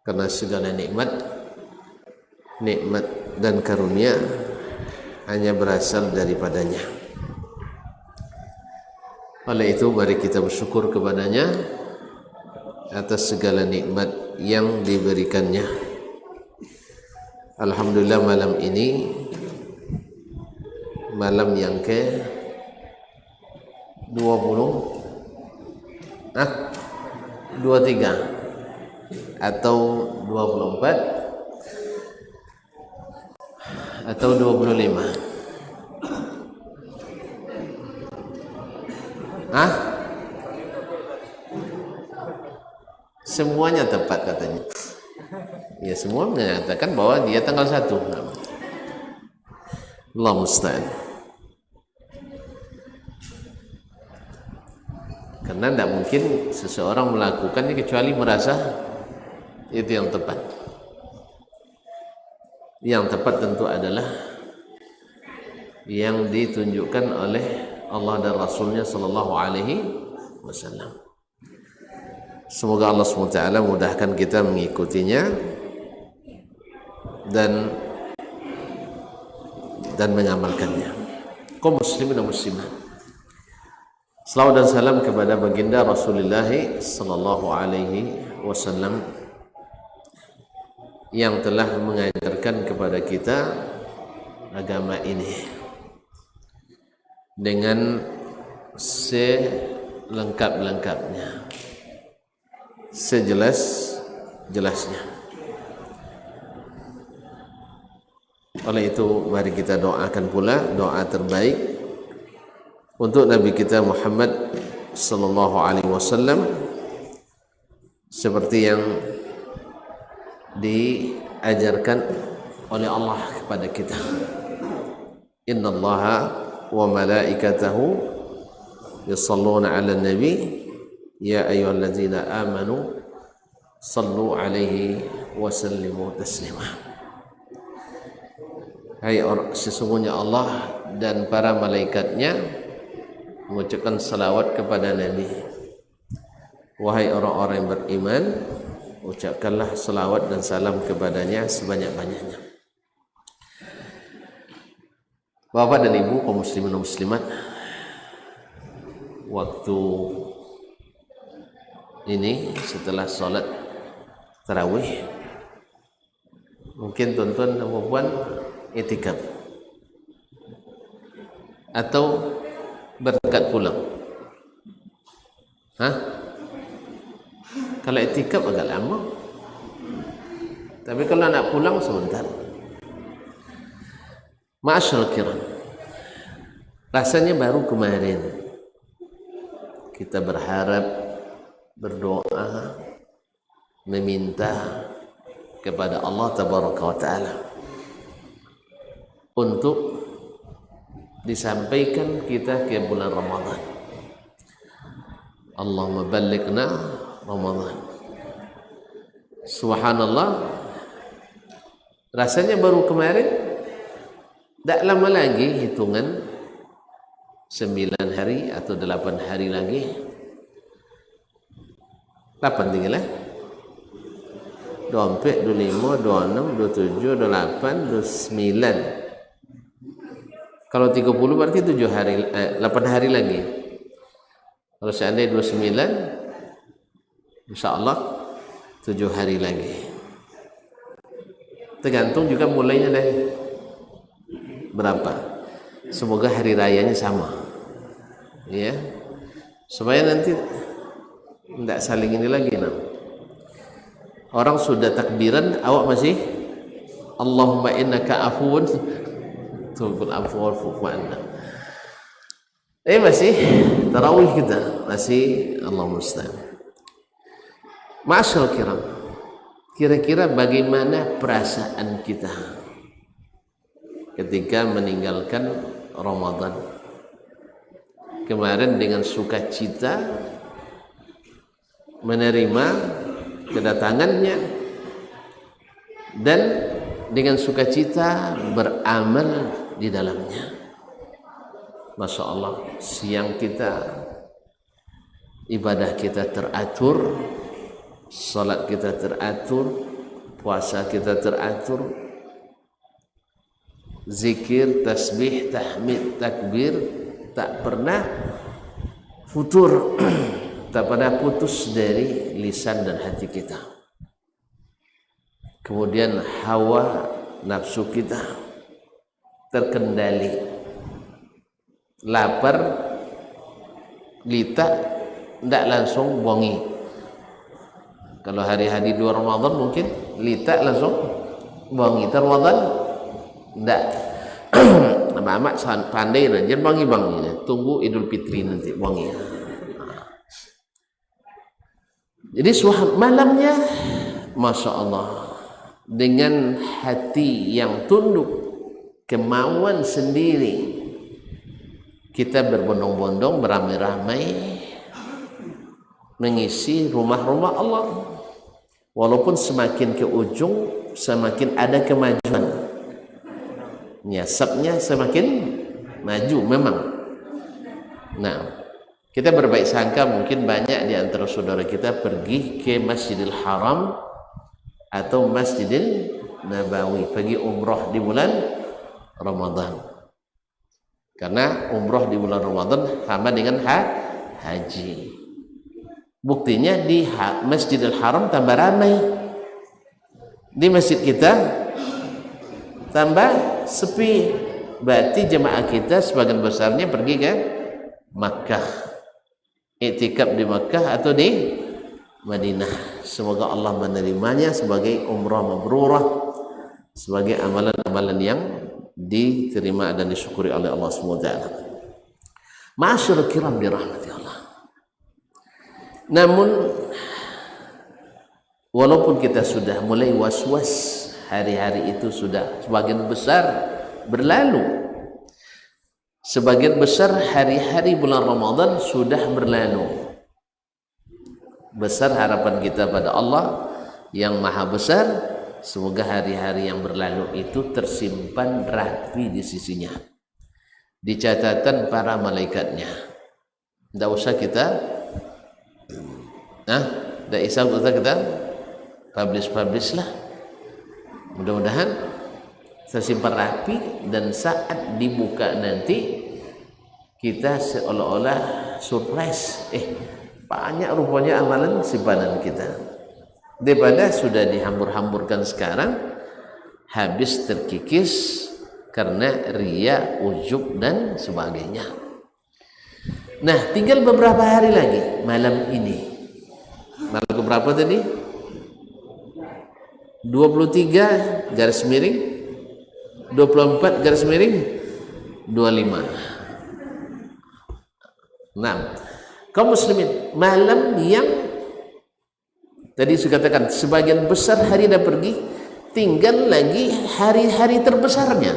karena segala nikmat dan karunia hanya berasal daripadanya. Oleh itu mari kita bersyukur kepadanya atas segala nikmat yang diberikannya. Alhamdulillah, malam ini malam yang ke 23 atau 24 atau 25. Semuanya tepat katanya. Ya, semua menyatakan bahwa dia tanggal 1. Allah musta'an. Karena tidak mungkin seseorang melakukannya kecuali merasa itu yang tepat. Yang tepat tentu adalah yang ditunjukkan oleh Allah dan Rasulnya Sallallahu Alaihi Wasallam. Semoga Allah SWT mudahkan kita mengikutinya dan mengamalkannya. Kaum muslimin dan muslimat, salawat dan salam kepada baginda Rasulullah Sallallahu Alaihi Wasallam yang telah mengajarkan kepada kita agama ini dengan selengkap-lengkapnya, sejelas-jelasnya. Oleh itu mari kita doakan pula doa terbaik untuk Nabi kita Muhammad sallallahu alaihi wasallam seperti yang diajarkan oleh Allah kepada kita. Innallaha wa malaikatahu yusalluna 'alan nabi ya ayyuhalladzina amanu sallu 'alaihi wa sallimu taslima. Hai sesungguhnya Allah dan para malaikatnya mengucapkan salawat kepada Nabi. Wahai orang-orang yang beriman, ucapkanlah salawat dan salam kepadanya sebanyak-banyaknya. Bapak dan Ibu kaum muslimin dan muslimat, waktu ini setelah sholat tarawih, mungkin tuan-tuan dan puan itikaf atau berangkat pulang. Kalau itikaf agak lama, tapi kalau nak pulang sebentar. Ma'asyal kiram, rasanya baru kemarin kita berharap, berdoa, meminta kepada Allah Tabaraka wa Ta'ala untuk disampaikan kita ke bulan Ramadan. Allahumma ballighna Ramadan. Subhanallah, rasanya baru kemarin. Tak lama lagi, hitungan 9 hari atau 8 hari lagi. 8 tinggal 24, 25, 26, 27, 28, 29. Kalau 30 berarti 7 hari, 8 hari lagi. Kalau seandainya 29, insya Allah 7 hari lagi. Tergantung juga mulainya dari berapa. Semoga hari rayanya sama, ya, supaya nanti tidak saling ini lagi. Orang sudah takbiran, awak masih Allahumma innaka afuwun tuhibbul afwa fa'fu anna. Masih tarawih kita, masih Allah musta'an. Ma'asyal kiram, kira-kira bagaimana perasaan kita ketika meninggalkan Ramadan kemarin? Dengan sukacita menerima kedatangannya dan dengan sukacita beramal di dalamnya. Masya Allah, siang kita, ibadah kita teratur, salat kita teratur, puasa kita teratur, zikir, tasbih, tahmid, takbir tak pernah futur, tak pernah putus dari lisan dan hati kita. Kemudian hawa nafsu kita terkendali, lapar lita tidak langsung bongi. Kalau hari-hari 2 Ramadan mungkin lita langsung bongi, Ramadan tidak. Amak-amak pandai lah, jangan bongi-bongi, tunggu Idul Fitri nanti bongi. Jadi malamnya Masya Allah, dengan hati yang tunduk, kemauan sendiri, kita berbondong-bondong, beramai-ramai mengisi rumah-rumah Allah. Walaupun semakin ke ujung semakin ada kemajuan, nyasapnya semakin maju memang. Nah, kita berbaik sangka mungkin banyak di antara saudara kita pergi ke Masjidil Haram atau Masjidil Nabawi, pergi umrah di bulan Ramadan. Karena umrah di bulan Ramadan sama dengan haji. Buktinya di Masjidil Haram tambah ramai, di masjid kita tambah sepi. Berarti jemaah kita sebagian besarnya pergi ke Makkah, iktikaf di Makkah atau di Madinah. Semoga Allah menerimanya sebagai umrah mabrurah, sebagai amalan-amalan yang diterima dan disyukuri oleh Allah SWT. Ma'asyarul kiram dirahmati Allah. Namun walaupun kita sudah mulai was-was, hari-hari itu sudah sebagian besar berlalu, sebagian besar hari-hari bulan Ramadan sudah berlalu. Besar harapan kita pada Allah yang maha besar, semoga hari-hari yang berlalu itu tersimpan rapi di sisinya, di catatan para malaikatnya. Tidak usah kita tidak usah kita publish lah. Mudah-mudahan tersimpan rapi, dan saat dibuka nanti kita seolah-olah surprise, banyak rupanya amalan simpanan kita, daripada sudah dihambur-hamburkan sekarang habis terkikis karena ria, ujub dan sebagainya. Nah, tinggal beberapa hari lagi malam ini. Malam keberapa tadi? 23 garis miring 24 garis miring 25. Nah, kaum muslimin, malam yang tadi saya katakan sebagian besar hari dah pergi, tinggal lagi hari-hari terbesarnya.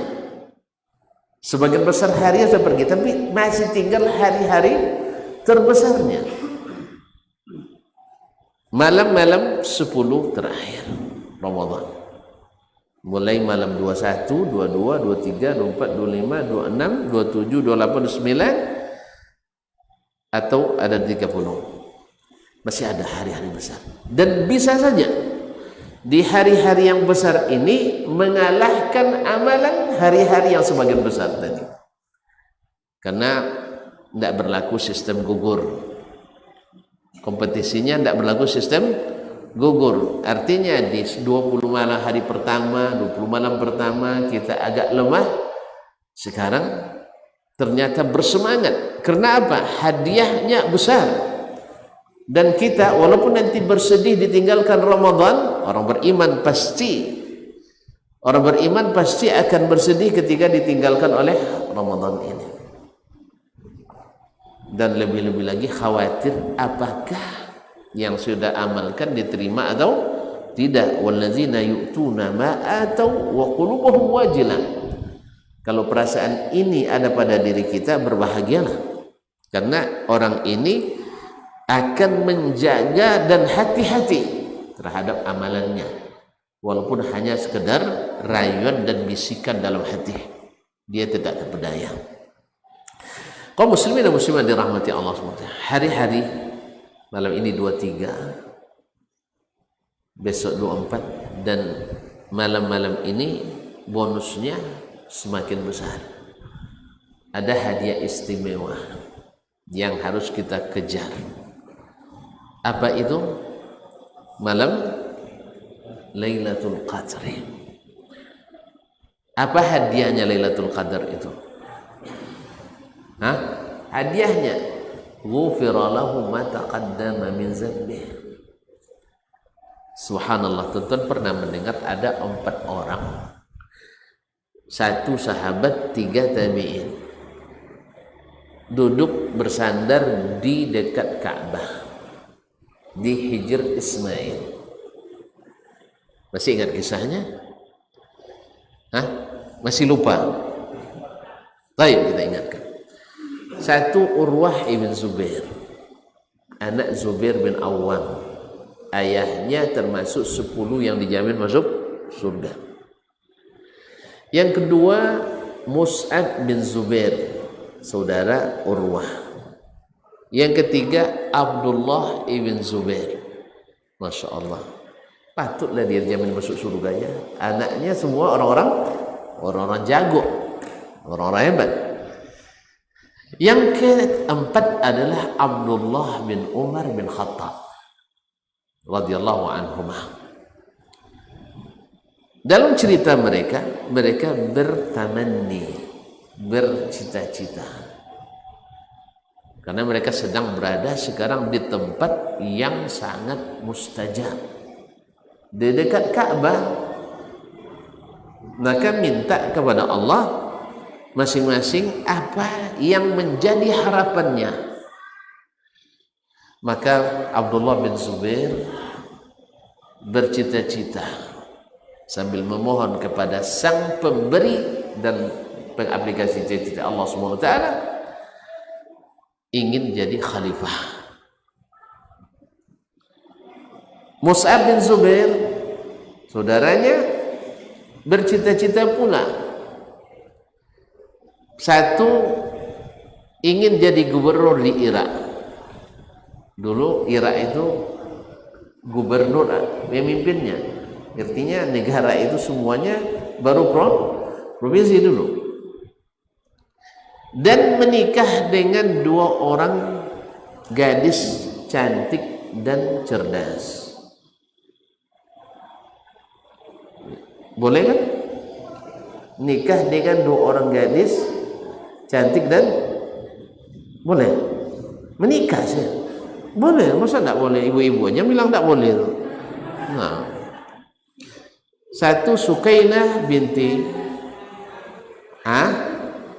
Sebagian besar hari sudah pergi, tapi masih tinggal hari-hari terbesarnya. Malam-malam 10 terakhir Ramadan, mulai malam 21, 22, 23, 24, 25, 26, 27, 28, 29, atau ada 30. Masih ada hari-hari besar, dan bisa saja di hari-hari yang besar ini mengalahkan amalan hari-hari yang sebagian besar tadi, karena tidak berlaku sistem gugur. Kompetisinya tidak berlaku sistem gugur. Artinya di 20 malam hari pertama, 20 malam pertama kita agak lemah, sekarang ternyata bersemangat. Karena apa? Hadiahnya besar. Dan kita walaupun nanti bersedih ditinggalkan Ramadan, orang beriman pasti akan bersedih ketika ditinggalkan oleh Ramadan ini. Dan lebih-lebih lagi khawatir apakah yang sudah amalkan diterima atau tidak. Wallazina yu'tuna ma atau wa qulubuhum wajilah. Kalau perasaan ini ada pada diri kita, berbahagialah, karena orang ini akan menjaga dan hati-hati terhadap amalannya, walaupun hanya sekedar rayuan dan bisikan dalam hati, dia tidak terpedaya. Kaum muslimin dan muslimat dirahmati Allah SWT, hari-hari malam ini 23, besok 24, dan malam-malam ini bonusnya semakin besar. Ada hadiah istimewa yang harus kita kejar. Apa itu? Malam Lailatul Qadar. Apa hadiahnya Lailatul Qadar itu? Hadiahnya ghufira lahu ma taqaddama min dzambih. Subhanallah, tuan-tuan pernah mendengar ada 4 orang, 1 sahabat, 3 tabi'in, duduk bersandar di dekat Ka'bah di Hijr Ismail. Masih ingat kisahnya? Masih lupa? Baik, kita ingatkan. 1 Urwah ibn Zubair, anak Zubair bin Awwam, ayahnya termasuk 10 yang dijamin masuk surga. Yang kedua Mus'ab bin Zubair, saudara Urwah. Yang ketiga Abdullah ibn Zubair. Masya Allah, patutlah dia dijamin masuk surga ya. Anaknya semua orang-orang jago, orang-orang hebat. Yang keempat adalah Abdullah bin Umar bin Khattab radhiyallahu anhumah. Dalam cerita mereka bertamanni, bercita-cita, karena mereka sedang berada sekarang di tempat yang sangat mustajab, di dekat Ka'bah. Maka minta kepada Allah masing-masing apa yang menjadi harapannya. Maka Abdullah bin Zubair bercita-cita sambil memohon kepada sang pemberi dan pengaplikasi cita-cita Allah SWT, ingin jadi khalifah. Mus'ab bin Zubair, saudaranya, bercita-cita pula. 1 ingin jadi gubernur di Irak. Dulu Irak itu gubernur pemimpinnya, artinya negara itu semuanya baru provinsi dulu. Dan menikah dengan 2 orang gadis cantik dan cerdas. Boleh kan? Nikah dengan 2 orang gadis cantik dan boleh menikah sih, boleh. Masa tak boleh? Ibu-ibu aja bilang tak boleh tuh. Nah, 1 Sukainah binti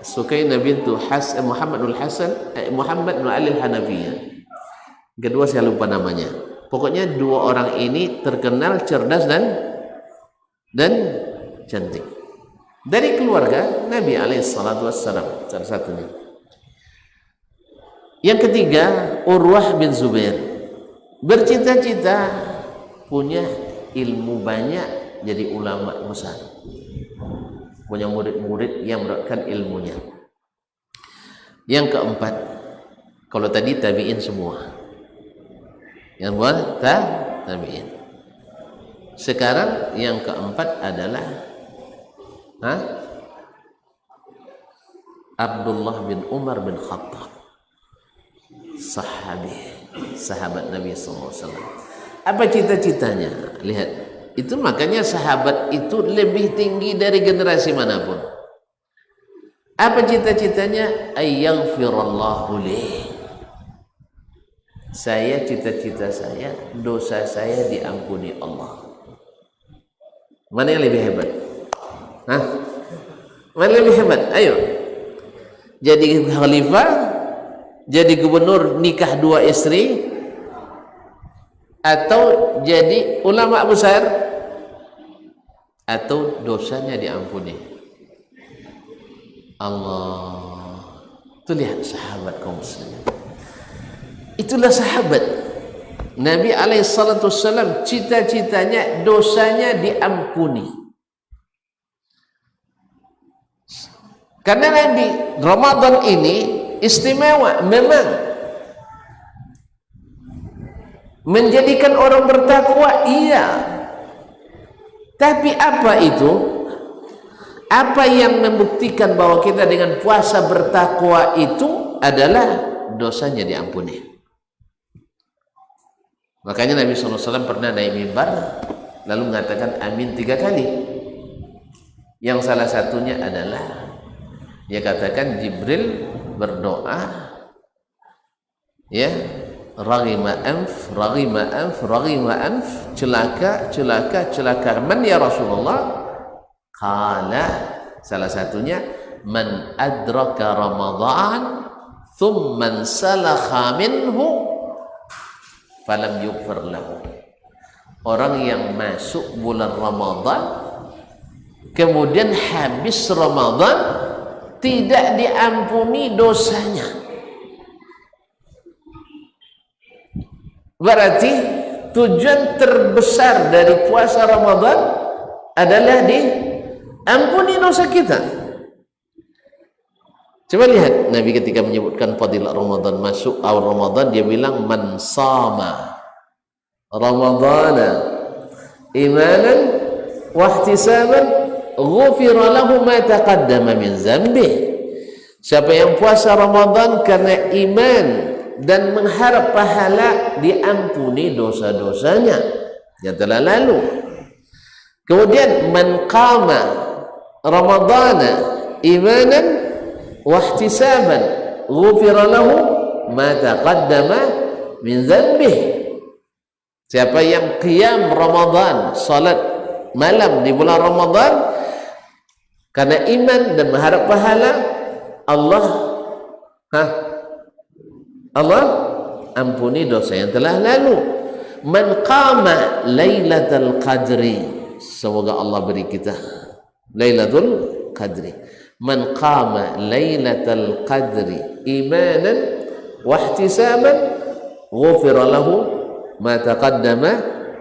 Sukainah bintu Muhammadul Hasan Muhammad bin Ali al-Hanafiyah. Kedua saya lupa namanya. Pokoknya 2 orang ini terkenal cerdas dan cantik, dari keluarga Nabi alaihissalatu wassalam, salah satunya. Yang ketiga Urwah bin Zubair, bercita-cita punya ilmu banyak, jadi ulama besar, punya murid-murid yang mendapatkan ilmunya. Yang keempat, kalau tadi tabi'in semua, yang buat tabi'in. Sekarang yang keempat adalah Abdullah bin Umar bin Khattab, sahabat Nabi SAW. Apa cita-citanya? Lihat, itu makanya sahabat itu lebih tinggi dari generasi manapun. Apa cita-citanya? Ayyaghfirallahu li. Saya, cita-cita saya, dosa saya diampuni Allah. Mana yang lebih hebat? Mana lebih hebat? Ayo. Jadi khalifah, jadi gubernur, nikah 2 istri, atau jadi ulama besar, atau dosanya diampuni Allah. Itu lihat sahabat kaum muslimin. Itulah sahabat Nabi alaihissalam, cita-citanya dosanya diampuni. Karena Nabi Ramadan ini istimewa, memang menjadikan orang bertakwa, iya, Tapi apa itu? Apa yang membuktikan bahwa kita dengan puasa bertakwa itu adalah dosanya diampuni? Makanya Nabi SAW pernah naik mimbar lalu mengatakan amin 3 kali. Yang salah satunya adalah dia katakan Jibril berdoa, ya, raghima anf, raghima anf, raghima anf, celaka, celaka, celaka. Man ya Rasulullah? Qala, salah satunya man adraka Ramadan thumma salakha minhu falam yughfar lahu. Orang yang masuk bulan Ramadan kemudian habis Ramadan tidak diampuni dosanya. Berarti tujuan terbesar dari puasa Ramadan adalah diampuni dosa kita. Coba lihat Nabi ketika menyebutkan fadilah Ramadan, masuk awal Ramadan, dia bilang man sama Ramadana imanan wa ihtisaban ghufira lahu ma taqaddama min dzambih. Siapa yang puasa Ramadan karena iman dan mengharap pahala, diampuni dosa-dosanya yang telah lalu. Kemudian man qama Ramadana imanan wa ihtisaban ghufira lahu ma taqaddama min dzambih. Siapa yang qiyam Ramadan, salat malam di bulan Ramadan karena iman dan mengharap pahala, Allah ampuni dosa yang telah lalu. Man qama lailatul qadri, semoga Allah beri kita lailatul qadri. Man qama lailatul qadri imanan wa ihtisaban ghufira lahu ma taqaddama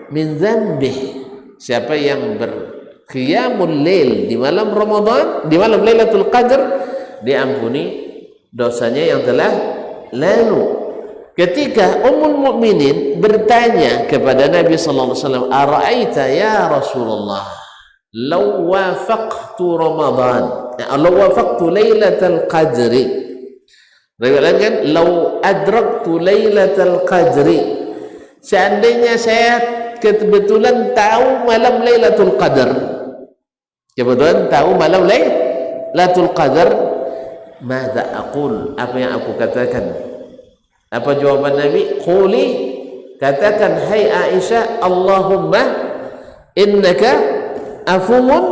min dzambih. Siapa yang berqiyamul lail di malam Ramadan, di malam Lailatul Qadar, diampuni dosanya yang telah lalu. Ketika Ummul Mukminin bertanya kepada Nabi sallallahu alaihi wasallam, "Ara'aita ya Rasulullah, law wafaqtu Ramadan, law wafaqtu Lailatul Qadri." Riwayat kan, "Law adraktu Lailatul Qadri." Seandainya saya kebetulan tahu malam Lailatul Qadar, kebetulan tahu malam Lailatul Qadar, mada aqul, apa yang aku katakan? Apa jawaban Nabi? Quli, katakan, hai Aisyah, Allahumma innaka afuwun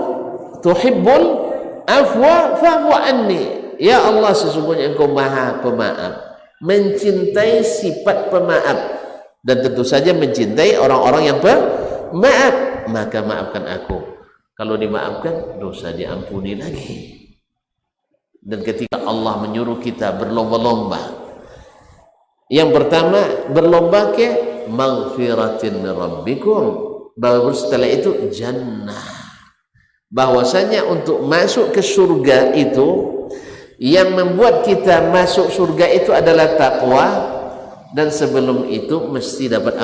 tuhibbul afwa fa'fu anni. Ya Allah, sesungguhnya Engkau Maha Pemaaf, mencintai sifat pemaaf, dan tentu saja mencintai orang-orang yang pemaaf, maka maafkan aku. Kalau dimaafkan, dosa diampuni lagi. Dan ketika Allah menyuruh kita berlomba-lomba, yang pertama berlomba ke maghfiratin min rabbikum, baru setelah itu jannah. Bahwasanya untuk masuk ke surga itu, yang membuat kita masuk surga itu adalah takwa, dan sebelum itu mesti dapat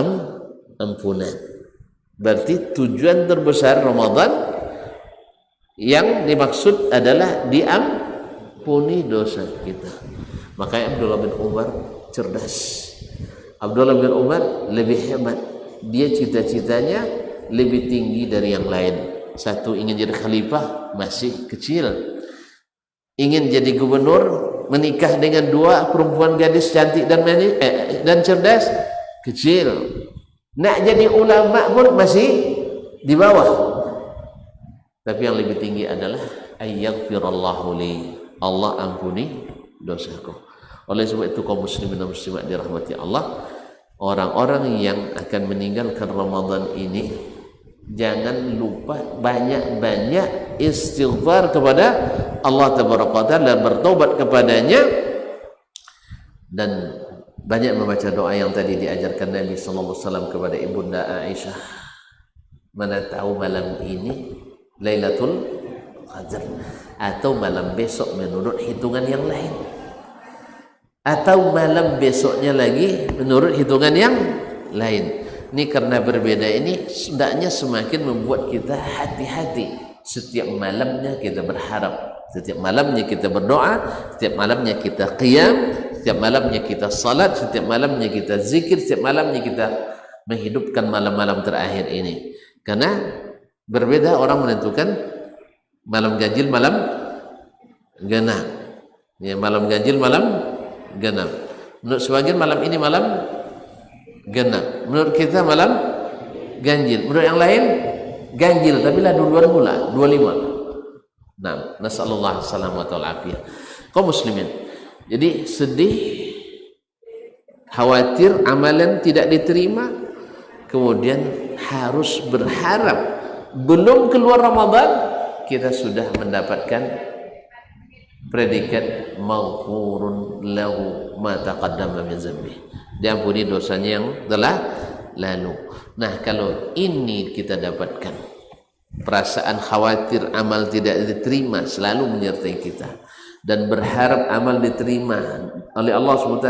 ampunan. Berarti tujuan terbesar Ramadan yang dimaksud adalah diampuni dosa kita. Makanya Abdullah bin Umar cerdas. Abdullah bin Umar lebih hebat. Dia cita-citanya lebih tinggi dari yang lain. Satu, ingin jadi khalifah, masih kecil. Ingin jadi gubernur, menikah dengan 2 perempuan gadis cantik dan cerdas, kecil. Nak jadi ulama pun masih di bawah. Tapi yang lebih tinggi adalah ayyaghfirallahu li, Allah ampuni dosaku. Oleh sebab itu kaum muslimin dan muslimat dirahmati Allah, orang-orang yang akan meninggalkan Ramadan ini, jangan lupa banyak-banyak istighfar kepada Allah Tabaraka Ta'ala, bertobat kepadanya, dan banyak membaca doa yang tadi diajarkan Nabi sallallahu alaihi wasallam kepada Ibunda Aisyah. Mana tahu malam ini Lailatul Qadar, atau malam besok menurut hitungan yang lain, atau malam besoknya lagi menurut hitungan yang lain. Ini karena berbeda ini hendaknya semakin membuat kita hati-hati. Setiap malamnya kita berharap, setiap malamnya kita berdoa, setiap malamnya kita qiyam, setiap malamnya kita salat, setiap malamnya kita zikir, setiap malamnya kita menghidupkan malam-malam terakhir ini. Karena berbeda orang menentukan malam ganjil, malam genap. Ya, malam ganjil, malam genap. Menurut sebagian malam ini malam genap. Menurut kita malam ganjil. Menurut yang lain ganjil, tapi lah duluan pula 25. Nah, nasallallahu salamata wal afiyah. Kaum muslimin, jadi sedih, khawatir amalan tidak diterima, kemudian harus berharap belum keluar Ramadan kita sudah mendapatkan predikat maghfurun lahu ma taqaddama min dzambi, diampuni dosanya yang telah lalu. Nah, kalau ini kita dapatkan, perasaan khawatir amal tidak diterima selalu menyertai kita, dan berharap amal diterima oleh Allah SWT,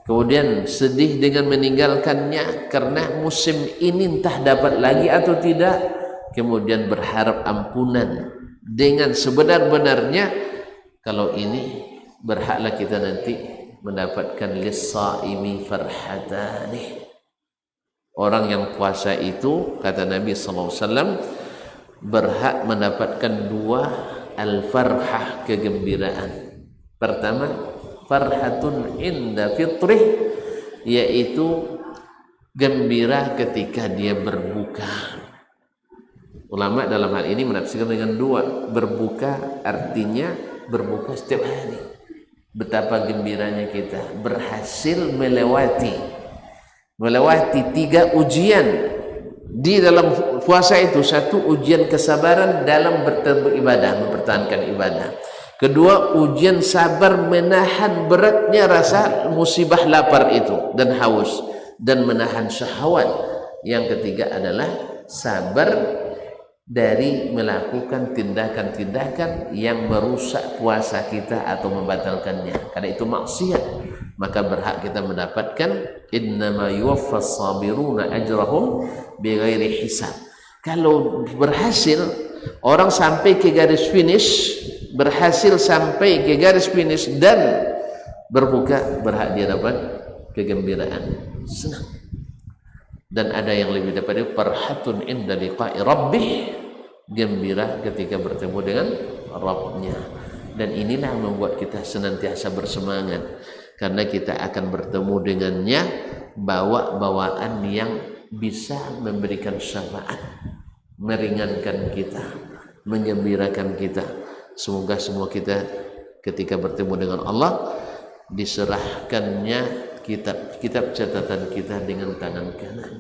kemudian sedih dengan meninggalkannya karena musim ini entah dapat lagi atau tidak, kemudian berharap ampunan dengan sebenar-benarnya. Kalau ini berhaklah kita nanti mendapatkan lis-saimi farhatani. Orang yang puasa itu, kata Nabi SAW, berhak mendapatkan dua al-farhah, kegembiraan. Pertama, farhatun inda fitrih, yaitu gembira ketika dia berbuka. Ulama dalam hal ini menafsirkan dengan dua. Berbuka artinya berbuka setiap hari. Betapa gembiranya kita berhasil melewati 3 ujian di dalam puasa itu. Satu, ujian kesabaran dalam beribadah, mempertahankan ibadah. Kedua, ujian sabar menahan beratnya rasa musibah lapar itu dan haus, dan menahan syahwat. Yang ketiga adalah sabar dari melakukan tindakan-tindakan yang merusak puasa kita atau membatalkannya, karena itu maksiat. Maka berhak kita mendapatkan innama yuwaffas sabiruna ajrahum bighairi hisab. Kalau berhasil orang sampai ke garis finish, berhasil sampai ke garis finish dan berbuka, berhak dia dapat kegembiraan, senang. Dan ada yang lebih daripada farhatun inda liqa'i rabbih, gembira ketika bertemu dengan Rabbnya. Dan inilah yang membuat kita senantiasa bersemangat, karena kita akan bertemu dengannya, bawa bawaan yang bisa memberikan syafaat, meringankan kita, menggembirakan kita. Semoga semua kita ketika bertemu dengan Allah diserahkannya kitab catatan kita dengan tangan kanan,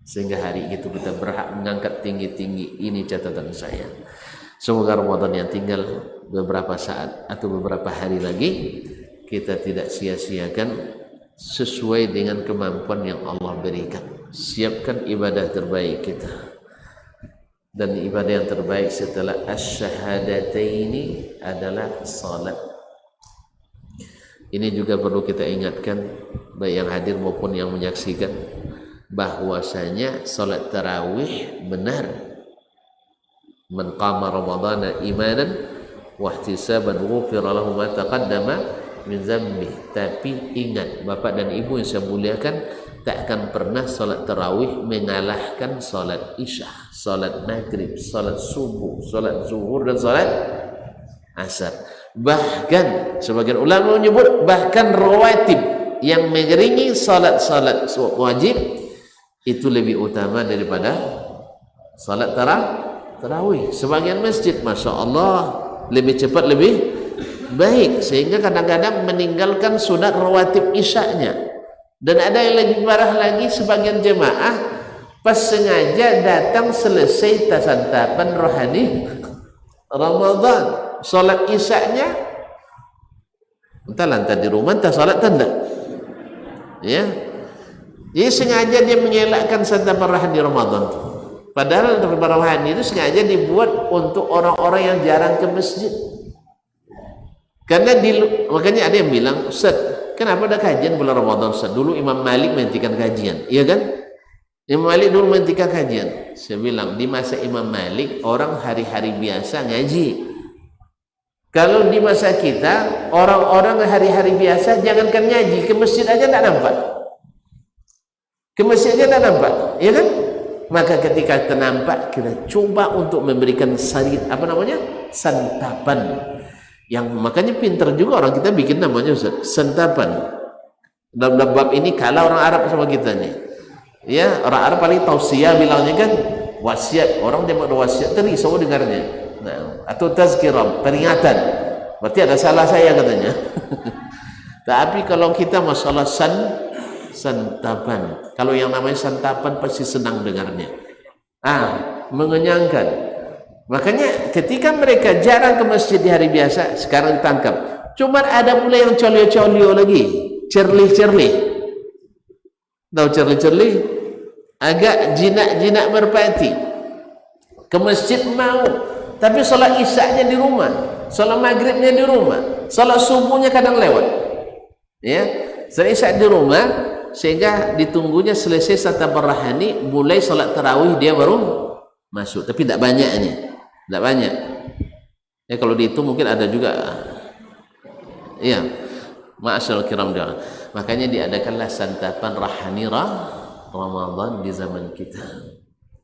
sehingga hari itu kita berhak mengangkat tinggi-tinggi, ini catatan saya. Semoga Ramadan yang tinggal beberapa saat atau beberapa hari lagi kita tidak sia-siakan, sesuai dengan kemampuan yang Allah berikan. Siapkan ibadah terbaik kita, dan ibadah yang terbaik setelah asyhadataini adalah salat. Ini juga perlu kita ingatkan, baik yang hadir maupun yang menyaksikan, bahwasanya salat tarawih benar. Man qama ramadhana imanan wa ihtisaban ghufira lahu ma taqaddama min dzambi. Tapi ingat Bapak dan Ibu yang saya muliakan, tak akan pernah salat tarawih mengalahkan salat isya, salat maghrib, salat subuh, salat zuhur, dan salat asar. Bahkan sebagian ulama menyebut bahkan rawatib yang mengiringi salat-salat wajib itu lebih utama daripada salat tarawih. Sebagian masjid, masya Allah, lebih cepat, lebih baik, sehingga kadang-kadang meninggalkan sunat rawatib isyaknya. Dan ada yang lebih parah lagi, sebagian jemaah pas sengaja datang selesai tasantapan rohani Ramadan, salat isyaknya entah lantar di rumah, entah salat tanda, ya. Jadi sengaja dia mengelakkan santapan rohani Ramadan. Padahal santapan rohani itu sengaja dibuat untuk orang-orang yang jarang ke masjid. Karena makanya ada yang bilang, Ustaz, kenapa ada kajian bulan Ramadan, Ustaz? Dulu Imam Malik menghentikan kajian, iya kan? Imam Malik dulu menghentikan kajian. Saya bilang di masa Imam Malik orang hari-hari biasa ngaji. Kalau di masa kita orang-orang hari-hari biasa jangankan ngaji, ke masjid aja tidak nampak. Ke masjid aja tidak nampak, ya kan? Maka ketika ternampak kita coba untuk memberikan santapan. Yang makanya pintar juga orang kita bikin namanya santapan. Dalam bab ini kalah orang Arab sama kita nih. Ya, orang Arab paling tausiah bilangnya kan wasiat. Orang dia mau wasiat teri semua dengarnya. Nah, atau tazkirah, peringatan. Berarti ada salah saya katanya. Tapi kalau kita masalah santapan. Kalau yang namanya santapan pasti senang dengarnya. Mengenyangkan. Makanya ketika mereka jarang ke masjid di hari biasa, sekarang ditangkap. Cuma ada pula yang colio-colio lagi, cerlih-cerlih. Tahu cerlih-cerlih? Agak jinak-jinak merpati. Ke masjid mau, tapi sholat isya-nya di rumah, sholat maghribnya di rumah, sholat subuhnya kadang lewat. Ya, sholat isya di rumah, sehingga ditunggunya selesai sata berahani, mulai sholat tarawih dia baru masuk. Tapi tidak banyaknya, tidak banyak. Ya kalau dihitung mungkin ada juga. Ya, ma'asyarul kiram dia. Makanya diadakanlah santapan rahani Ramadan di zaman kita.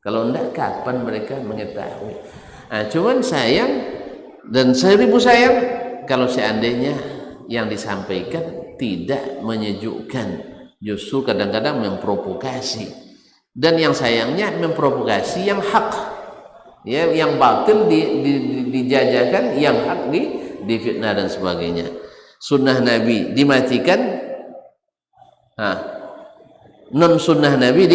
Kalau tidak, kapan mereka mengetahui? Cuman sayang dan seribu sayang kalau seandainya yang disampaikan tidak menyejukkan, justru kadang-kadang memprovokasi. Dan yang sayangnya memprovokasi yang hak, ya, yang batil dijajakan, yang hak difitnah dan sebagainya. Sunnah Nabi dimatikan, non sunnah Nabi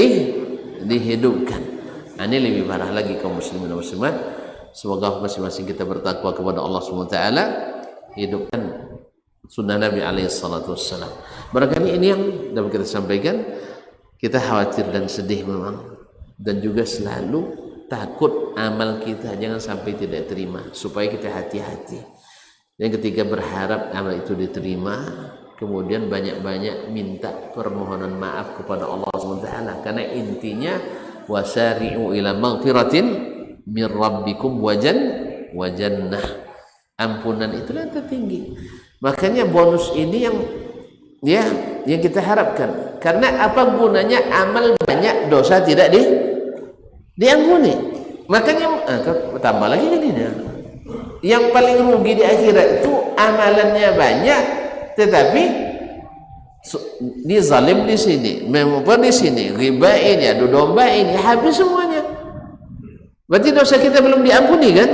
dihidupkan. Ini lebih parah lagi kaum muslimin dan muslimat. Semoga masing-masing kita bertakwa kepada Allah SWT, hidupkan sunnah Nabi SAW. Barangkali ini yang dapat kita sampaikan. Kita khawatir dan sedih memang, dan juga selalu takut amal kita jangan sampai tidak terima, supaya kita hati-hati. Dan ketika berharap amal itu diterima, kemudian banyak-banyak minta permohonan maaf kepada Allah SWT, karena intinya wasari'u ila maghfiratin min rabbikum wa jannah. Ampunan itulah yang tertinggi. Makanya bonus ini yang kita harapkan. Karena apa gunanya amal banyak, dosa tidak diampuni. Makanya tambah lagi jadinya. Yang paling rugi di akhirat itu amalannya banyak, tetapi dizalim di sini, memang di sini, riba ini, adu domba ini, habis semuanya. Berarti dosa kita belum diampuni kan?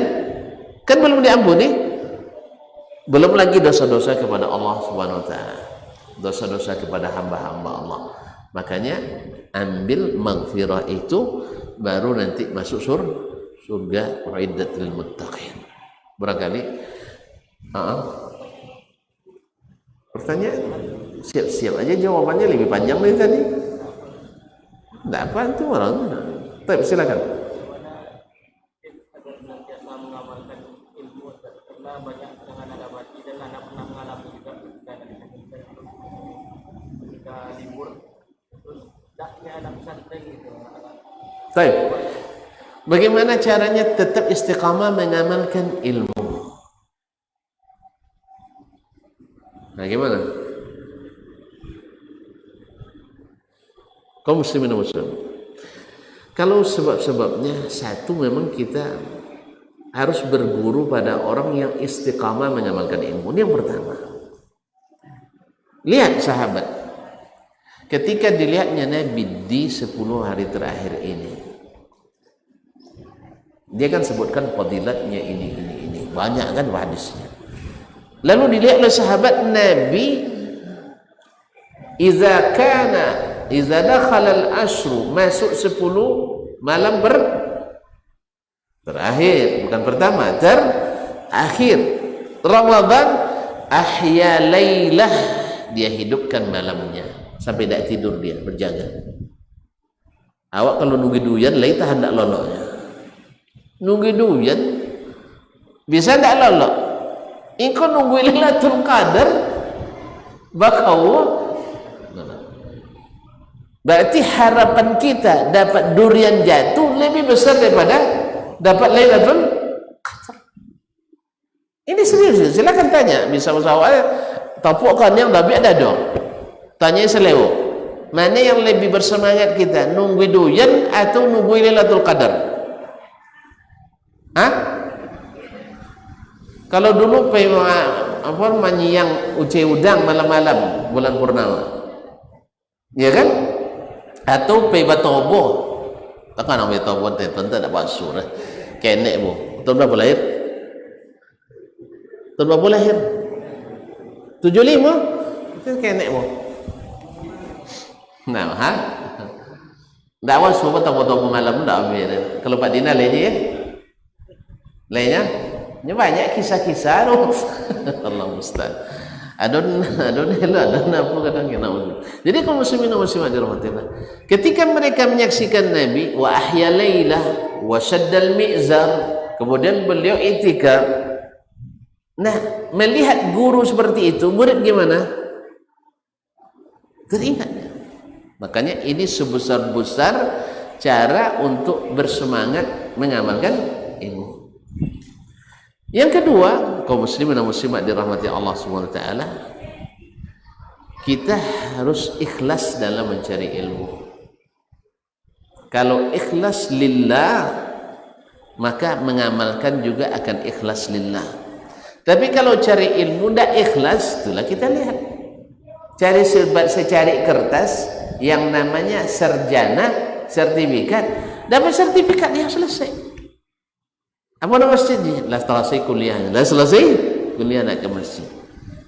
Kan belum diampuni. Belum lagi dosa-dosa kepada Allah Subhanahu wa taala. Dosa-dosa kepada hamba-hamba Allah. Makanya ambil maghfirah itu, baru nanti masuk surga, uiddat lil muttaqin. Barangkali pertanyaan siap-siap aja jawabannya lebih panjang dari tadi. Tidak apa itu orang. Tapi silakan. Baik. Bagaimana caranya tetap istiqamah mengamalkan ilmu? Bagaimana? Kaum muslimin dan muslim. Kalau sebab-sebabnya, satu, memang kita harus berguru pada orang yang istiqamah mengamalkan ilmu. Ini yang pertama. Lihat sahabat, ketika dilihatnya Nabi di 10 hari terakhir ini, dia kan sebutkan fadilatnya ini. Banyak kan hadisnya. Lalu dilihat oleh sahabat Nabi, Iza dakhala al-ashru, masuk 10 malam terakhir, bukan pertama, terakhir Ramadan, ahya laylah, dia hidupkan malamnya sampai tidak tidur, dia berjaga. Awak kalau nunggu duyan lagi tahan tak loloknya. Nunggu duyan bisa tak lolok. Engkau nunggu Lailatul Qadar bak Allah. Berarti harapan kita dapat durian jatuh lebih besar daripada dapat Lailatul Qadar. Ini serius, silakan tanya. Bisa usaha tapukan yang tapi ada dong. Tanya selewo. Mana yang lebih bersemangat kita? Nunggu durian atau nunggu Lailatul Qadar? Hah? Kalau dulu yang uce udang malam-malam bulan purnama. Ya kan? Atau batobo. Takkan nak batobo tentu tak basuh. Kenek bu. Tahun berapa lahir? Tahun berapa lahir? 75? Itu kenek bu. Nah, ha? Tak basuh batobo malam tak ambil. Kalau Pak Dina lainnya ya? Lainnya? Ini banyak kisah-kisah loh. Allah musta'an. Adon apa kadang kena. Jadi kaum muslimin dan muslimat dirahmatillah, ketika mereka menyaksikan Nabi wa ahya lailah wa shaddal mi'zar, kemudian beliau itikaf. Nah, melihat guru seperti itu, murid gimana? Teringat. Makanya ini sebesar-besar cara untuk bersemangat mengamalkan ilmu. Yang kedua, kaum muslimin dan muslimat dirahmati Allah Subhanahu wa taala, kita harus ikhlas dalam mencari ilmu. Kalau ikhlas lillah, maka mengamalkan juga akan ikhlas lillah. Tapi kalau cari ilmu tidak ikhlas, itulah kita lihat. Secari kertas yang namanya sarjana, sertifikat, dapat sertifikat dia selesai. Apa nak masjid? Dah selesai kuliahnya. Dah selesai kuliah nak ke masjid.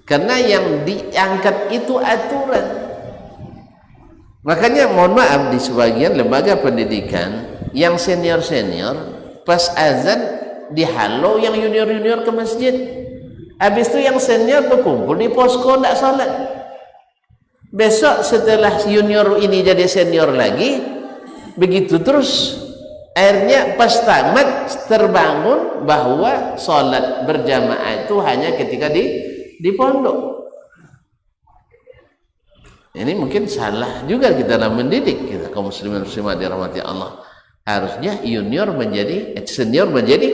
Karena yang diangkat itu aturan. Makanya mohon maaf, di sebagian lembaga pendidikan yang senior-senior pas azan dihalau yang junior-junior ke masjid. Habis itu yang senior berkumpul di posko tidak salat. Besok setelah junior ini jadi senior lagi, begitu terus. Akhirnya pas tamat terbangun bahwa sholat berjamaah itu hanya ketika di pondok. Ini mungkin salah juga kita dalam mendidik kita kaum muslimin muslimat dirahmati Allah. Harusnya senior menjadi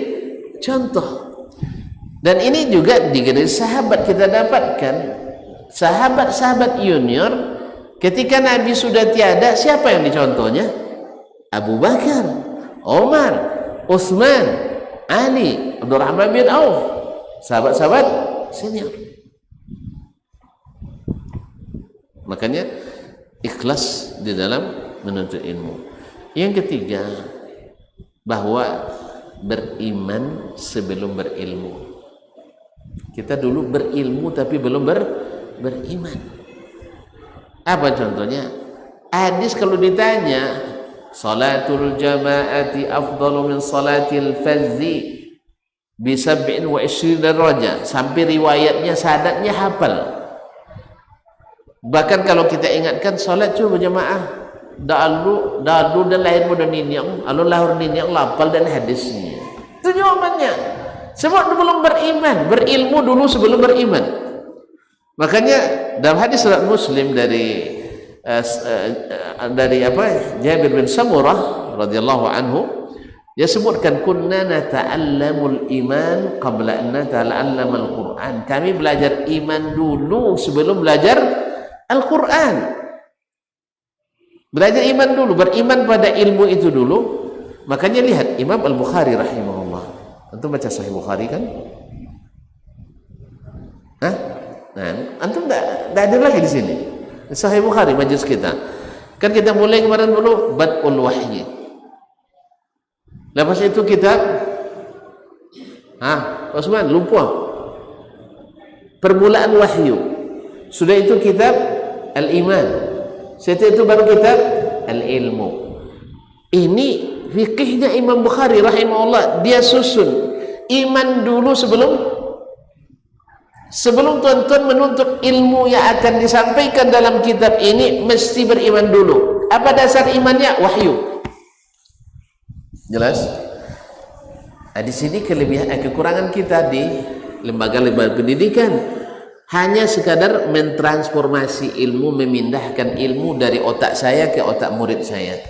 contoh. Dan ini juga di sahabat kita dapatkan. Sahabat-sahabat junior ketika Nabi sudah tiada, siapa yang dicontohnya? Abu Bakar, Umar, Utsman, Ali, Abdurrahman bin Auf, sahabat-sahabat senior. Makanya ikhlas di dalam menuntut ilmu. Yang ketiga, bahwa beriman sebelum berilmu. Kita dulu berilmu tapi belum beriman. Apa contohnya? Hadis kalau ditanya, salatul jama'ati afdalu min salatil fazzi bi 27 darajah, sampai riwayatnya sadatnya hafal. Bahkan kalau kita ingatkan salat cuba berjamaah dalu dan lahir muda niniang alu lahir niniang lapal dan hadisnya. Itu jawabannya. Sebab belum beriman, berilmu dulu sebelum beriman. Makanya dalam hadis riwayat Muslim dari Jabir bin Samurah radhiyallahu anhu, dia sebutkan kunna nata'allamul iman qabla an nata'allamal Qur'an. Kami belajar iman dulu sebelum belajar Al-Qur'an. Belajar iman dulu, beriman pada ilmu itu dulu. Makanya lihat Imam Al-Bukhari rahimahullah. Antum baca Sahih Bukhari kan? Hah? Nah, antum tak ada lagi di sini. Sahih Bukhari majlis kita. Kan kita mulai kemarin dulu Bad'ul Wahyi. Lepas itu kitab Osman lupa. Permulaan Wahyu. Sudah itu kitab Al-Iman. Setelah itu baru kitab Al-Ilmu. Ini fikihnya Imam Bukhari rahimahullah, dia susun iman dulu sebelum tuan-tuan menuntut ilmu yang akan disampaikan dalam kitab ini, mesti beriman dulu. Apa dasar imannya? Wahyu. Jelas? Di sini kekurangan kita di lembaga-lembaga pendidikan. hanya sekadar mentransformasi ilmu, memindahkan ilmu dari otak saya ke otak murid saya,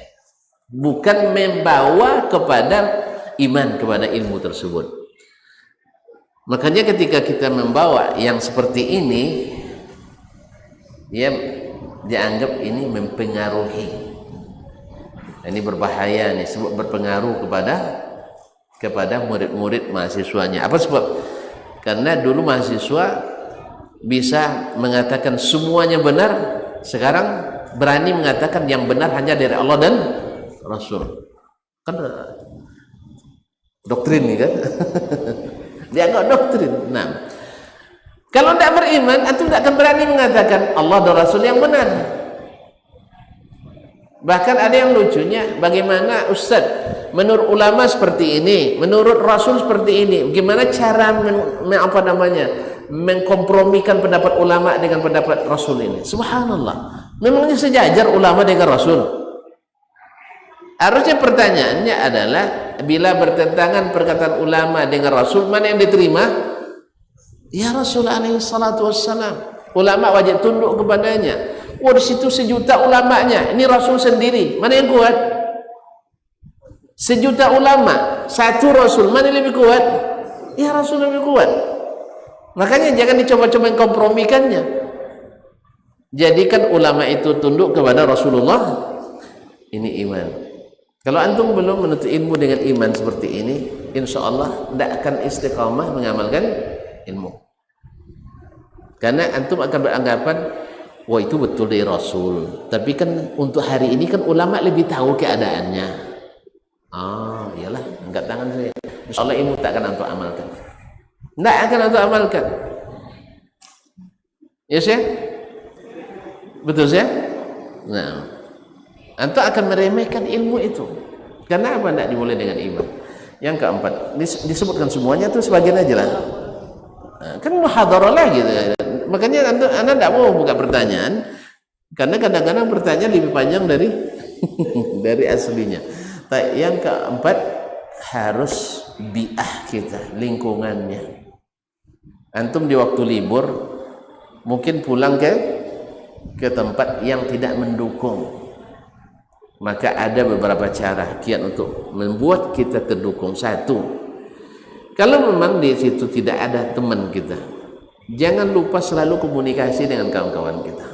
bukan membawa kepada iman kepada ilmu tersebut. Makanya ketika kita membawa yang seperti ini, ya dianggap ini mempengaruhi. Ini berbahaya nih, sebab berpengaruh kepada murid-murid mahasiswanya. Apa sebab? Karena dulu mahasiswa bisa mengatakan semuanya benar, sekarang berani mengatakan yang benar hanya dari Allah dan Rasul. Kan doktrin nih kan. Dianggap doktrin. Nah, kalau tidak beriman, antum tidak akan berani mengatakan Allah dan Rasul yang benar. Bahkan ada yang lucunya, bagaimana Ustaz, menurut ulama seperti ini, menurut Rasul seperti ini, gimana cara mengkompromikan pendapat ulama dengan pendapat Rasul ini? Subhanallah, memangnya sejajar ulama dengan Rasul? Harusnya pertanyaannya adalah, bila bertentangan perkataan ulama dengan Rasul, mana yang diterima? Ya Rasul alaihi salatu wassalam. Ulama wajib tunduk kepadanya. Oh, di situ sejuta ulamanya, ini Rasul sendiri, mana yang kuat? Sejuta ulama, satu Rasul, mana yang lebih kuat? Ya Rasul lebih kuat. Makanya jangan dicoba-coba kompromikannya. Jadikan ulama itu tunduk kepada Rasulullah. Ini iman. Kalau antum belum menuntut ilmu dengan iman seperti ini, insya Allah tidak akan istiqamah mengamalkan ilmu. Karena antum akan beranggapan, wah itu betul dari Rasul. Tapi kan untuk hari ini kan ulama lebih tahu keadaannya. Iyalah, angkat tangan saya. Insya Allah ilmu tak akan antum amalkan. Tidak akan antum amalkan. Yes ya? Betul ya? Nah, antum akan meremehkan ilmu itu. Karena apa tidak dimulai dengan iman? Yang keempat, disebutkan semuanya itu sebagian aja lah. Nah, kan muhadarah lagi. Makanya anda tidak mau buka pertanyaan, karena kadang-kadang pertanyaan lebih panjang dari dari aslinya. Yang keempat, harus bi'ah kita, lingkungannya. Antum di waktu libur mungkin pulang ke tempat yang tidak mendukung, maka ada beberapa cara kiat untuk membuat kita terdukung. Satu, kalau memang di situ tidak ada teman kita, jangan lupa selalu komunikasi dengan kawan-kawan kita,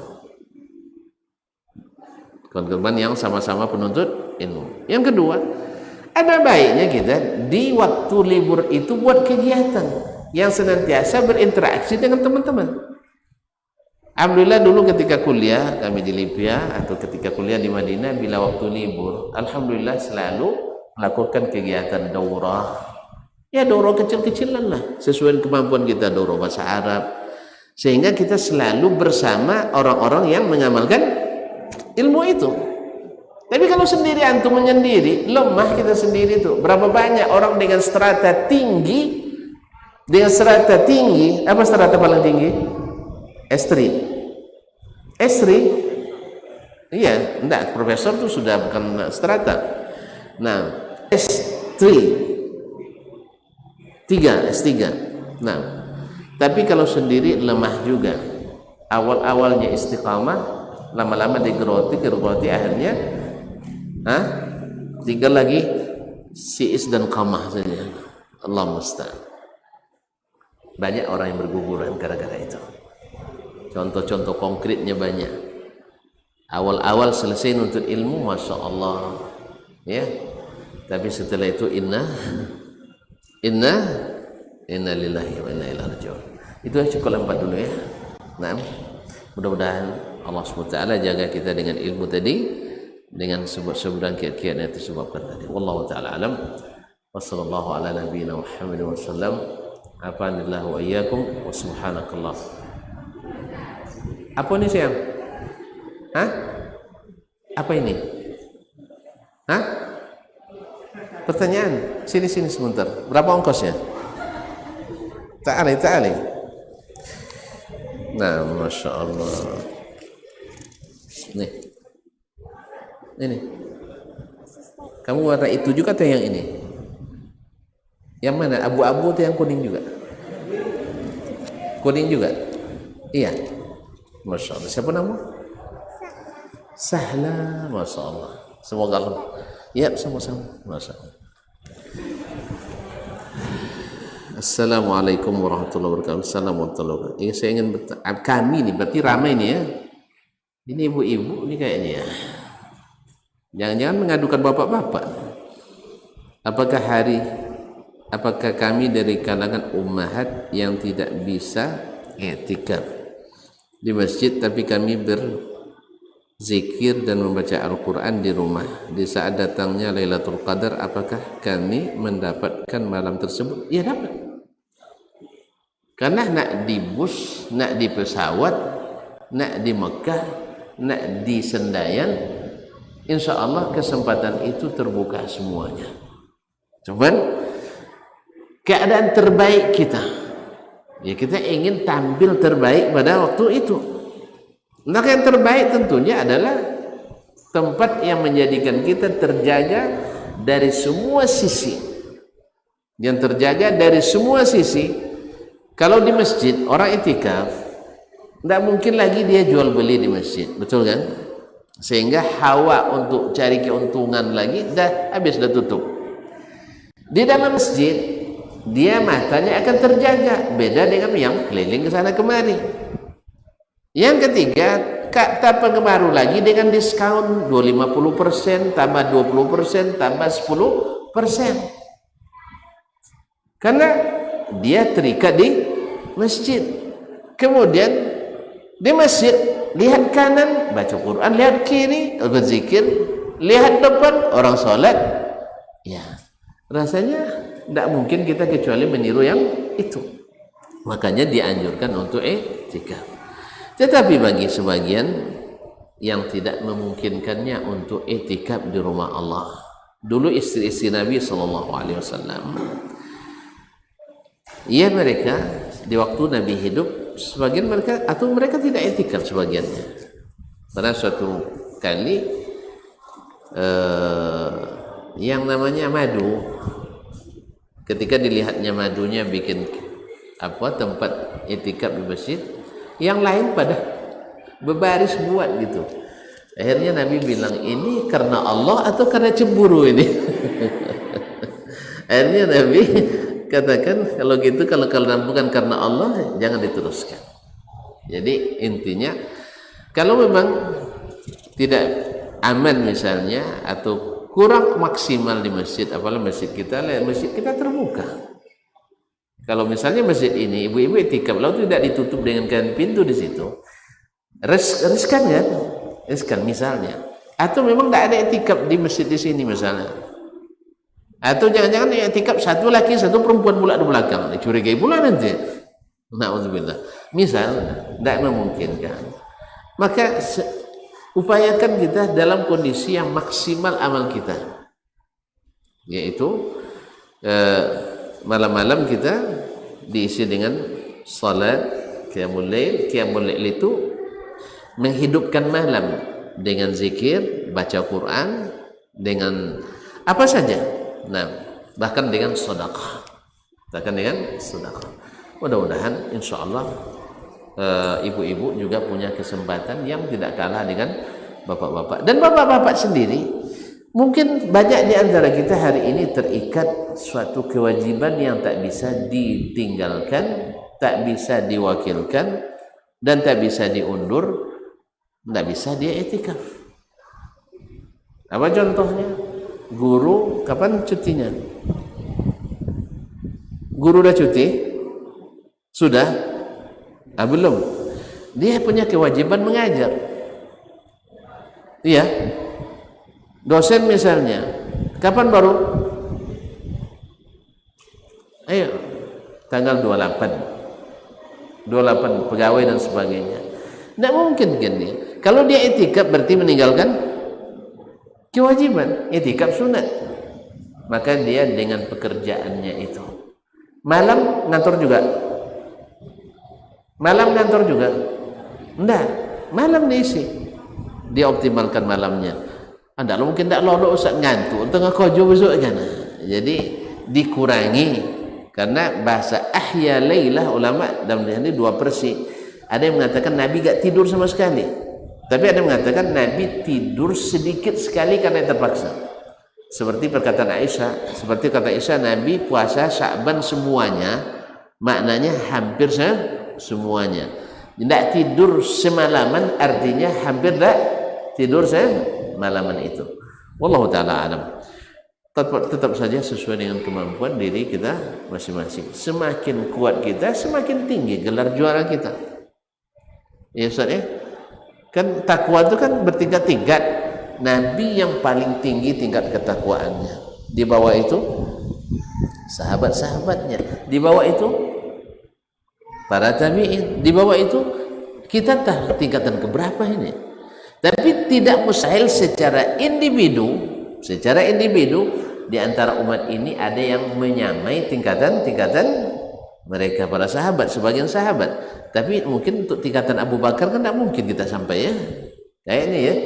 kawan-kawan yang sama-sama penuntut ilmu. Yang kedua, ada baiknya kita di waktu libur itu buat kegiatan yang senantiasa berinteraksi dengan teman-teman. Alhamdulillah dulu ketika kuliah kami di Libya atau ketika kuliah di Madinah, bila waktu libur, alhamdulillah selalu melakukan kegiatan daurah. Ya daurah kecil-kecilan lah, sesuai kemampuan kita, daurah bahasa Arab, sehingga kita selalu bersama orang-orang yang mengamalkan ilmu itu. Tapi kalau sendiri, antum menyendiri, lemah kita sendiri itu. Berapa banyak orang dengan strata tinggi, apa strata paling tinggi? S3. Iya, enggak, profesor itu sudah bukan strata. Nah, S3. S3. Nah, tapi kalau sendiri lemah juga. Awal-awalnya istiqamah, lama-lama digeroti akhirnya tinggal lagi siis dan qamah saja. Allah musta'an. Banyak orang yang berguguran gara-gara itu. Contoh-contoh konkretnya banyak. Awal-awal selesai nuntut ilmu, masya Allah, ya. Tapi setelah itu inna lillahi wa inna ilaihi raji'un. Itu cukup 4 dulu ya. Nah, mudah-mudahan Allah SWT jaga kita dengan ilmu tadi, dengan seberang kiat-kiat yang disebabkan tadi. Wallahu ta'ala alam. Wassallallahu ala nabiyyina Muhammad wa sallam. Afanillahu wa iyyakum wa subhanakallah. Apa ini sayang? Apa ini? Pertanyaan. Sini sebentar. Berapa ongkosnya? Ta'ali. Nah, masya Allah. Nih. Ini. Kamu warna itu juga atau yang ini? Yang mana? Abu-abu atau yang kuning juga? Kuning juga. Iya. Masya Allah. Siapa nama? Sahla. Masya Allah. Semoga Allah. Ya, sama-sama. Masya Allah. Assalamualaikum warahmatullahi wabarakatuh. Assalamualaikum warahmatullahi wabarakatuh. Saya ingin kami nih, berarti ramai nih ya. Ini ibu-ibu nih kayaknya ya. Jangan-jangan mengadukan bapak-bapak. Apakah kami dari kalangan ummahat yang tidak bisa i'tikaf di masjid, tapi kami berzikir dan membaca Al-Quran di rumah. Di saat datangnya Lailatul Qadar, apakah kami mendapatkan malam tersebut? Ya, dapat. Karena nak di bus, nak di pesawat, nak di Mekah, nak di Sendayan, insya Allah kesempatan itu terbuka semuanya. Cuman keadaan terbaik kita, ya kita ingin tampil terbaik pada waktu itu. Maka yang terbaik tentunya adalah tempat yang menjadikan kita terjaga dari semua sisi. Yang terjaga dari semua sisi. Kalau di masjid orang itikaf, tidak mungkin lagi dia jual beli di masjid, betul kan? Sehingga hawa untuk cari keuntungan lagi dah habis, dah tutup. Di dalam masjid dia matanya akan terjaga, beda dengan yang keliling ke sana kemari. Yang ketiga, kata pengemaru lagi dengan diskon 50%, tambah 20%, tambah 10%. Karena dia terikat di masjid. Kemudian di masjid lihat kanan baca Quran, lihat kiri berzikir, lihat depan orang sholat. Ya, rasanya tidak mungkin kita kecuali meniru yang itu. Makanya dianjurkan untuk i'tikaf. Tetapi bagi sebagian yang tidak memungkinkannya untuk i'tikaf di rumah Allah, dulu istri-istri Nabi SAW, ya mereka di waktu Nabi hidup, sebagian mereka atau mereka tidak i'tikaf sebagiannya. Pada suatu kali yang namanya madu, ketika dilihatnya madunya bikin tempat i'tikaf di masjid, yang lain pada berbaris buat gitu. Akhirnya Nabi bilang, ini karena Allah atau karena cemburu ini? Akhirnya Nabi katakan, kalau gitu, kalau bukan karena Allah, jangan diteruskan. Jadi intinya, kalau memang tidak aman misalnya, atau kurang maksimal di masjid, apalagi masjid kita terbuka. Kalau misalnya masjid ini ibu-ibu i'tikaf lalu tidak ditutup dengan pintu di situ, riskan kan? Riskan misalnya. Atau memang tidak ada i'tikaf di masjid di sini misalnya. Atau jangan-jangan i'tikaf satu laki satu perempuan pula di belakang, dicurigai pula nanti. Na'udzubillah. Misal tidak memungkinkan, maka upayakan kita dalam kondisi yang maksimal amal kita, yaitu malam-malam kita diisi dengan salat qiyamul lail. Qiyamul lail itu menghidupkan malam dengan zikir, baca Quran, dengan apa saja. Nah, bahkan dengan sedekah. Mudah-mudahan insyaallah ibu-ibu juga punya kesempatan yang tidak kalah dengan bapak-bapak. Dan bapak-bapak sendiri, mungkin banyak di antara kita hari ini terikat suatu kewajiban yang tak bisa ditinggalkan, tak bisa diwakilkan, dan tak bisa diundur, tak bisa dia i'tikaf. Apa contohnya? Guru kapan cutinya? Guru udah cuti? Sudah? Belum. Dia punya kewajiban mengajar. Iya. Dosen misalnya, kapan baru? Ayo, tanggal 28 pegawai dan sebagainya. Tidak mungkin gini. Kalau dia i'tikaf berarti meninggalkan kewajiban. I'tikaf sunat. Maka dia dengan pekerjaannya itu. Malam ngantor juga. Enggak. Malam diisi. Dia optimalkan malamnya. Anda mungkin tak lolo usah ngantuk tengah kojo besok kan. Jadi dikurangi, karena bahasa ahya lailah ulama dalam ini dua versi. Ada yang mengatakan Nabi gak tidur sama sekali, tapi ada yang mengatakan Nabi tidur sedikit sekali karena terpaksa. Seperti perkataan Aisyah, seperti kata Aisyah, Nabi puasa Sya'ban semuanya, maknanya hampir semuanya. Tidak tidur semalaman artinya hampir tidak tidur semalaman itu. Wallahu ta'ala alam. Tetap saja sesuai dengan kemampuan diri kita masing-masing. Semakin kuat kita, semakin tinggi gelar juara kita. Ya Ustaz ya? Kan takwa itu kan bertingkat-tingkat. Nabi yang paling tinggi tingkat ketakwaannya. Di bawah itu sahabat-sahabatnya. Di bawah itu para tabi'in. Di bawah itu kita tingkatan keberapa ini? Tapi tidak mustahil secara individu di antara umat ini ada yang menyamai tingkatan mereka para sahabat, sebagian sahabat. Tapi mungkin untuk tingkatan Abu Bakar kan tidak mungkin kita sampai ya. Kayak ini ya.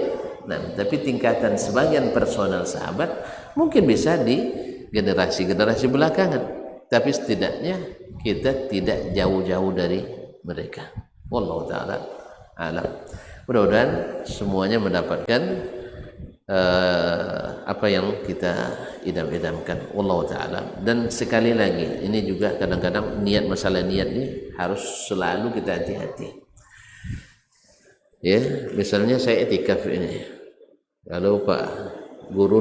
Nah, tapi tingkatan sebagian personal sahabat mungkin bisa di generasi-generasi belakangan. Tapi setidaknya kita tidak jauh-jauh dari mereka. Wallahu ta'ala alam. Mudah-mudahan semuanya mendapatkan apa yang kita idam-idamkan. Wallahu ta'ala. Dan sekali lagi, ini juga kadang-kadang masalah niat ini harus selalu kita hati-hati. Ya, misalnya saya etikaf ini, kalau Pak Guru